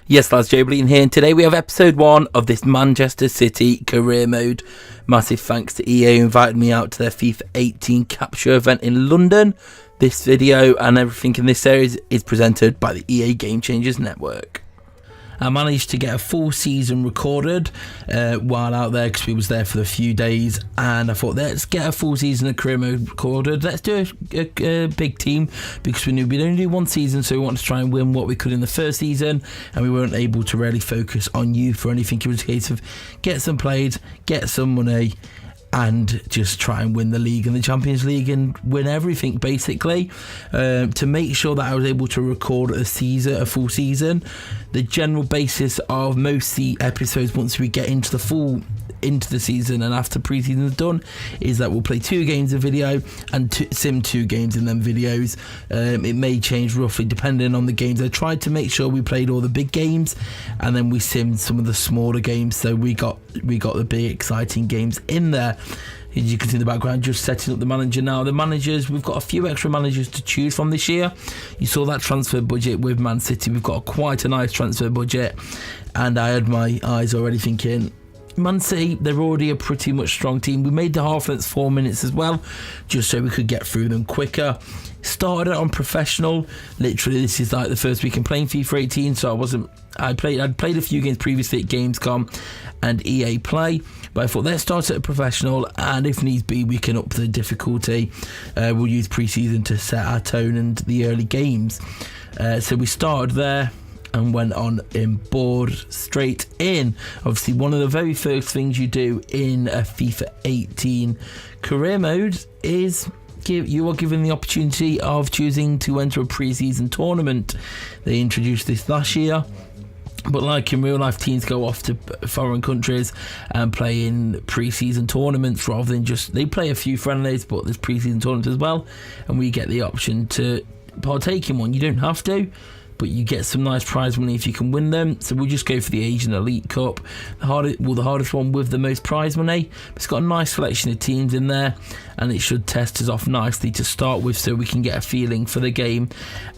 Yes, that's joebiline here, and today we have episode 1 of this Manchester City career mode. Massive thanks to EA who invited me out to their FIFA 18 capture event in London. This video and everything in this series is presented by the EA Game Changers network. I managed to get a full season recorded while out there because we was there for a few days, and I thought, let's get a full season of career mode recorded. Let's do a big team because we knew we'd only do one season, so we wanted to try and win what we could in the first season, and we weren't able to really focus on youth or anything. It was a case of get some players, get some money, and just try and win the league and the Champions League and win everything basically. To make sure that I was able to record a full season, the general basis of most of the episodes once we get into the season and after pre-season is done is that we'll play 2 games of video and sim 2 games in them videos. It may change roughly depending on the games. I tried to make sure we played all the big games and then we simmed some of the smaller games, so we got the big exciting games in there. As you can see in the background, just setting up the manager now. The managers, we've got a few extra managers to choose from this year. You saw that transfer budget with Man City. We've got quite a nice transfer budget, and I had my eyes already thinking, Man City, they're already a pretty much strong team. We made the half lengths 4 minutes as well, just so we could get through them quicker. Started it on professional. Literally, this is like the first week in playing FIFA 18, so I'd played a few games previously at Gamescom and EA Play, but I thought let's start at a professional, and if needs be we can up the difficulty. We'll use pre-season to set our tone and the early games. So we started there and went on in board straight in. Obviously, one of the very first things you do in a FIFA 18 career mode is you are given the opportunity of choosing to enter a pre-season tournament. They introduced this last year, but like in real life, teams go off to foreign countries and play in pre-season tournaments rather than just, they play a few friendlies, but there's pre-season tournaments as well, and we get the option to partake in one. You don't have to, but you get some nice prize money if you can win them. So we'll just go for the Asian Elite Cup, the hardest one with the most prize money. It's got a nice selection of teams in there, and it should test us off nicely to start with, so we can get a feeling for the game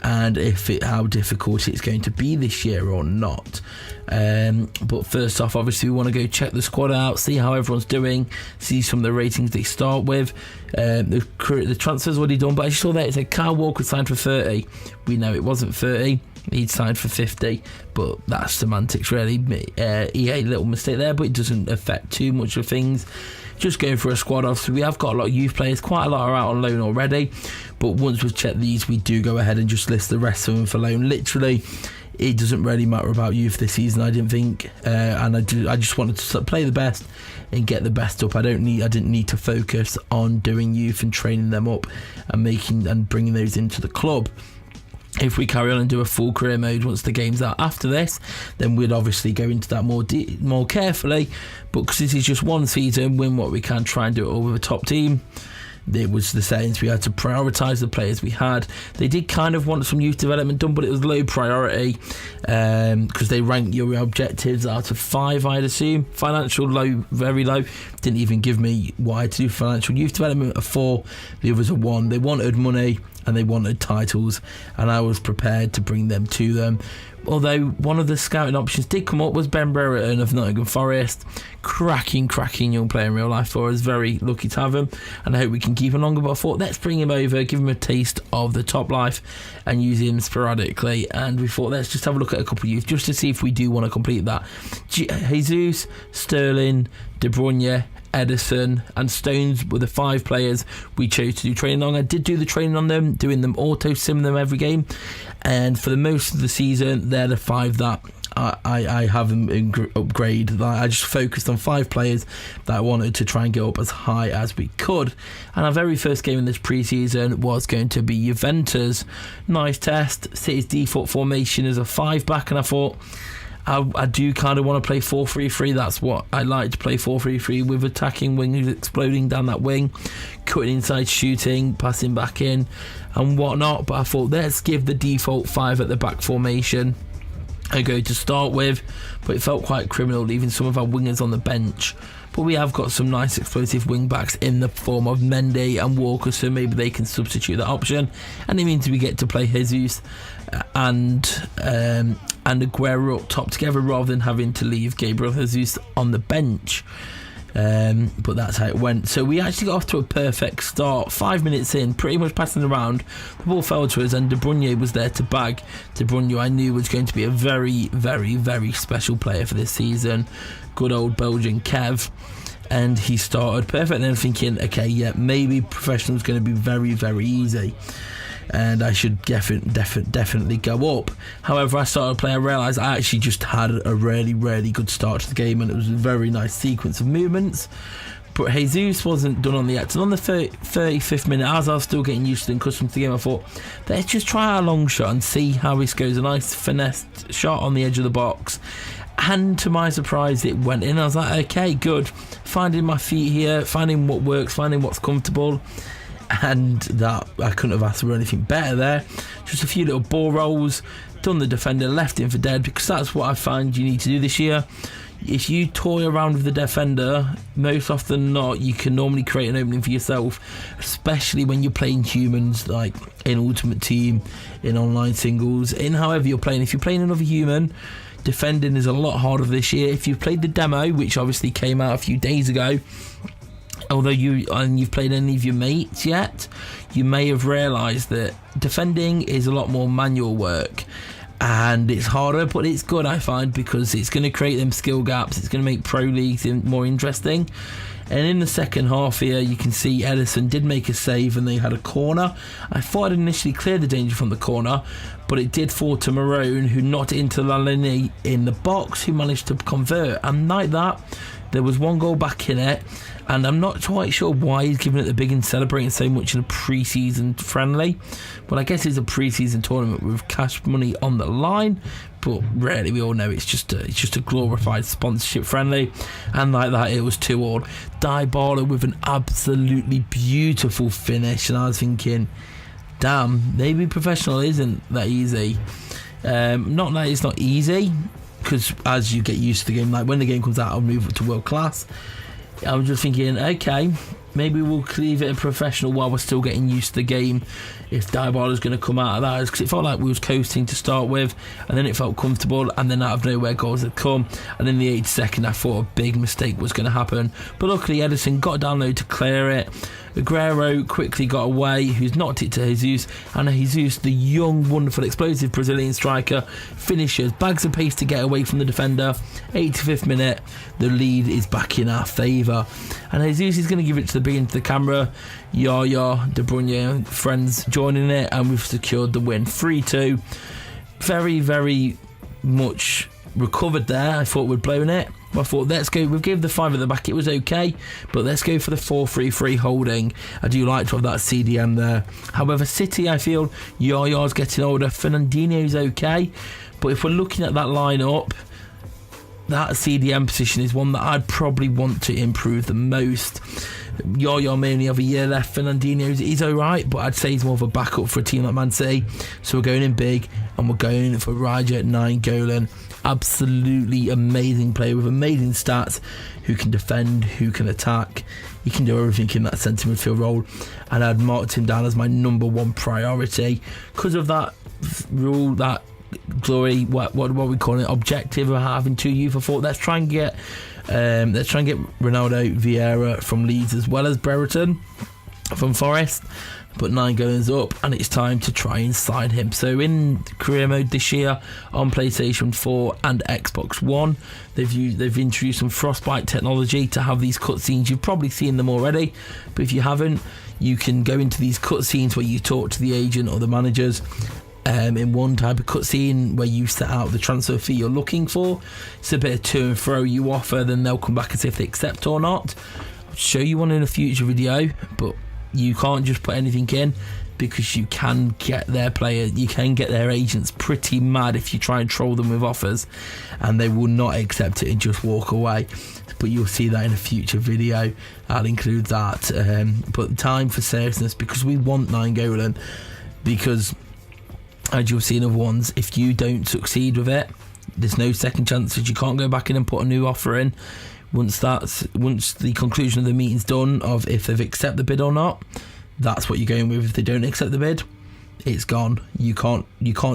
and how difficult it's going to be this year or not. But first off, obviously we want to go check the squad out, see how everyone's doing, see some of the ratings they start with. The transfer's already done, but I just saw that it said Kyle Walker signed for 30. We know it wasn't 30, he'd signed for 50, but that's semantics really. EA little mistake there, but it doesn't affect too much of things. Just going for a squad off, so we have got a lot of youth players, quite a lot are out on loan already, but once we've checked these we do go ahead and just list the rest of them for loan. Literally, it doesn't really matter about youth this season, I didn't think, and I just wanted to play the best and get the best up. I didn't need to focus on doing youth and training them up and bringing those into the club. If we carry on and do a full career mode once the game's out after this, then we'd obviously go into that more carefully, but because this is just one season, win what we can, try and do it all with a top team. It was the settings, we had to prioritise the players we had. They did kind of want some youth development done, but it was low priority because they rank your objectives out of 5, I'd assume. Financial low, very low. Didn't even give me what I had to do. Financial youth development a 4, the others a 1. They wanted money and they wanted titles, and I was prepared to bring them to them. Although one of the scouting options did come up was Ben Brereton of Nottingham Forest. Cracking young player in real life for us. Very lucky to have him, and I hope we can keep him longer. But I thought, let's bring him over, give him a taste of the top life and use him sporadically. And we thought, let's just have a look at a couple of youth just to see if we do want to complete that. Jesus, Sterling, De Bruyne, Edison and Stones were the 5 players we chose to do training on. I did do the training on them, doing them auto sim them every game, and for the most of the season they're the 5 that I have them upgrade. I just focused on 5 players that I wanted to try and get up as high as we could. And our very first game in this pre-season was going to be Juventus. Nice test. City's default formation is a 5 back, and I thought I do kind of want to play 4-3-3. That's what I like to play, 4-3-3, with attacking wingers exploding down that wing, cutting inside, shooting, passing back in and whatnot. But I thought, let's give the default 5 at the back formation a go to start with, but it felt quite criminal leaving some of our wingers on the bench. but we have got some nice explosive wing backs in the form of Mendy and Walker, so maybe they can substitute that option, and it means we get to play Jesus and Aguero up top together rather than having to leave Gabriel Jesus on the bench. But that's how it went. So we actually got off to a perfect start. 5 minutes in, pretty much passing around, the ball fell to us and De Bruyne was there to bag. De Bruyne, I knew, was going to be a very, very, very special player for this season. Good old Belgian Kev. And he started perfect. And I'm thinking, okay, yeah, maybe professional's going to be very, very easy, and I should definitely go up. However, I started playing, I realised I actually just had a really, really good start to the game, and it was a very nice sequence of movements. But Jesus wasn't done on the act, and on the 35th minute, as I was still getting used to and accustomed to the game, I thought, let's just try a long shot and see how this goes. A nice finessed shot on the edge of the box, and to my surprise it went in. I was like, okay, good, finding my feet here, finding what works, finding what's comfortable. And that, I couldn't have asked for anything better there. Just a few little ball rolls, done the defender, left him for dead, because that's what I find you need to do this year. If you toy around with the defender, most often than not, you can normally create an opening for yourself, especially when you're playing humans, like in Ultimate Team, in online singles, in however you're playing. If you're playing another human, defending is a lot harder this year. If you've played the demo, which obviously came out a few days ago, although you've played any of your mates yet, you may have realised that defending is a lot more manual work, and it's harder, but it's good, I find, because it's going to create them skill gaps. It's going to make pro leagues more interesting. And in the second half here, you can see Ederson did make a save and they had a corner. I thought I'd initially cleared the danger from the corner, but it did fall to Marone, who knocked it into Lalini in the box, who managed to convert. And like that, there was one goal back in it, and I'm not quite sure why he's giving it the big and celebrating so much in a pre-season friendly. But I guess it's a pre-season tournament with cash money on the line. But really, we all know it's just a glorified sponsorship friendly, and like that, it was 2-2. Dybala with an absolutely beautiful finish, and I was thinking, damn, maybe professional isn't that easy. Not that it's not easy, because as you get used to the game, like when the game comes out, I'll move up to world class. I was just thinking, okay, maybe we'll leave it a professional while we're still getting used to the game, if Dybala's going to come out of that, because it felt like we was coasting to start with, and then it felt comfortable, and then out of nowhere goals had come, and in the 82nd I thought a big mistake was going to happen, but luckily Ederson got down low to clear it. Aguero quickly got away, who's knocked it to Jesus, and Jesus, the young, wonderful, explosive Brazilian striker, finishes, bags of pace to get away from the defender. 85th minute, the lead is back in our favour, and Jesus is going to give it to the big into the camera. Yaya, De Bruyne, friends joining it, and we've secured the win. 3-2. Very, very much recovered there. I thought we'd blown it. I thought, let's go. We've given the 5 at the back, it was okay, but let's go for the 4-3-3 holding. I do like to have that CDM there. However, City, I feel Yaya's getting older. Fernandinho's okay, but if we're looking at that lineup, that CDM position is one that I'd probably want to improve the most. Yaya may only have a year left. Fernandinho, he's alright, but I'd say he's more of a backup for a team like Man City. So we're going in big, and we're going for Raja Nainggolan. Absolutely amazing player with amazing stats, who can defend, who can attack. He can do everything in that centre midfield role, and I'd marked him down as my number one priority because of that rule, that glory, what we call it, objective of having 2 youth. I thought, let's try and get Ronaldo Vieira from Leeds, as well as Brereton from Forest. But 9 goals up, and it's time to try and sign him. So in career mode this year on PlayStation 4 and Xbox One, they've introduced some Frostbite technology to have these cutscenes. You've probably seen them already, but if you haven't, you can go into these cutscenes where you talk to the agent or the managers. In one type of cutscene where you set out the transfer fee you're looking for. It's a bit of to and fro. You offer, then they'll come back and see if they accept or not. I'll show you one in a future video, but you can't just put anything in, because you can get their agents pretty mad if you try and troll them with offers, and they will not accept it and just walk away. But you'll see that in a future video. I'll include that. But time for seriousness, because we want Nainggolan, because as you'll see in other ones, if you don't succeed with it, there's no second chances. You can't go back in and put a new offer in. Once the conclusion of the meeting's done of if they've accepted the bid or not, that's what you're going with. If they don't accept the bid, it's gone. You can't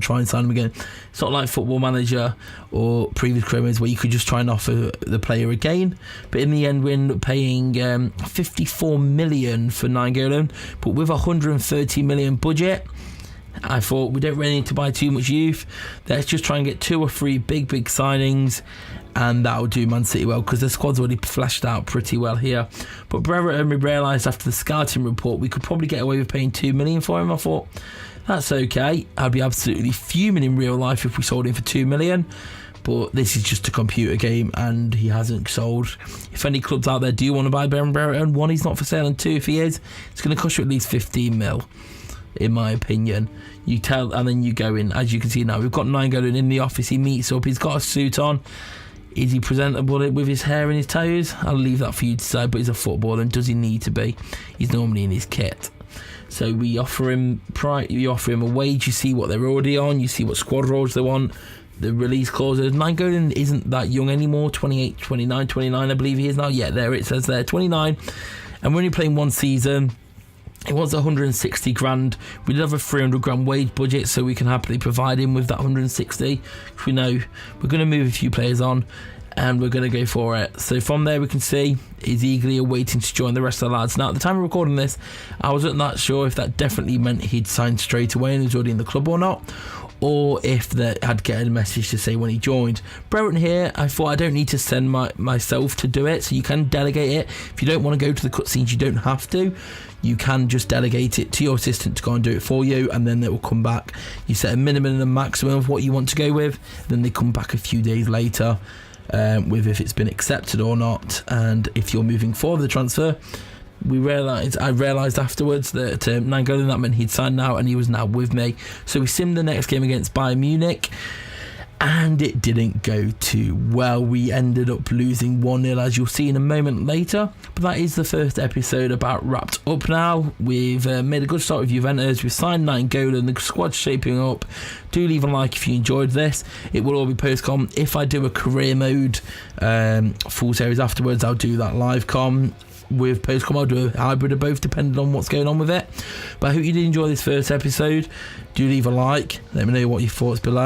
try and sign them again. It's not like Football Manager or previous careers where you could just try and offer the player again. But in the end, we end up paying 54 million for Nainggolan, but with a 130 million budget. I thought we don't really need to buy too much youth. Let's just try and get 2 or 3 big signings, and that'll do Man City well, because the squad's already fleshed out pretty well here. But Brereton, we realised after the scouting report we could probably get away with paying 2 million for him. I thought that's okay. I'd be absolutely fuming in real life if we sold him for 2 million. But this is just a computer game, and he hasn't sold. If any clubs out there do want to buy Brereton, 1, he's not for sale, and 2, if he is, it's going to cost you at least 15 mil. In my opinion. You tell, and then you go in. As you can see now, we've got Nainggolan in the office. He meets up, he's got a suit on. Is he presentable with his hair and his toes? I'll leave that for you to decide, but he's a footballer, and does he need to be? He's normally in his kit. So we offer him a wage, you see what they're already on, you see what squad roles they want, the release clauses. Nainggolan isn't that young anymore, 28, 29, 29 I believe he is now. Yeah, there it says there, 29. And we're only playing 1 season. It was 160 grand. We did have a 300 grand wage budget, so we can happily provide him with that 160. We know we're going to move a few players on, and we're going to go for it. So from there we can see he's eagerly awaiting to join the rest of the lads. Now at the time of recording this, I wasn't that sure if that definitely meant he'd signed straight away and was already in the club or not, or if they had get a message to say when he joined. Brereton here, I thought I don't need to send myself to do it, so you can delegate it. If you don't want to go to the cutscenes, you don't have to. You can just delegate it to your assistant to go and do it for you, and then it will come back. You set a minimum and a maximum of what you want to go with, then they come back a few days later with if it's been accepted or not, and if you're moving forward the transfer. I realised afterwards that Nainggolan, that meant he'd signed now, and he was now with me. So we simmed the next game against Bayern Munich, and it didn't go too well. We ended up losing 1-0, as you'll see in a moment later. But that is the first episode about wrapped up now. We've made a good start with Juventus. We've signed Nainggolan. The squad's shaping up. Do leave a like if you enjoyed this. It will all be post-com. If I do a career mode full series afterwards, I'll do that live com. With post-com, I'll do a hybrid of both depending on what's going on with it. But I hope you did enjoy this first episode. Do leave a like. Let me know what your thoughts below.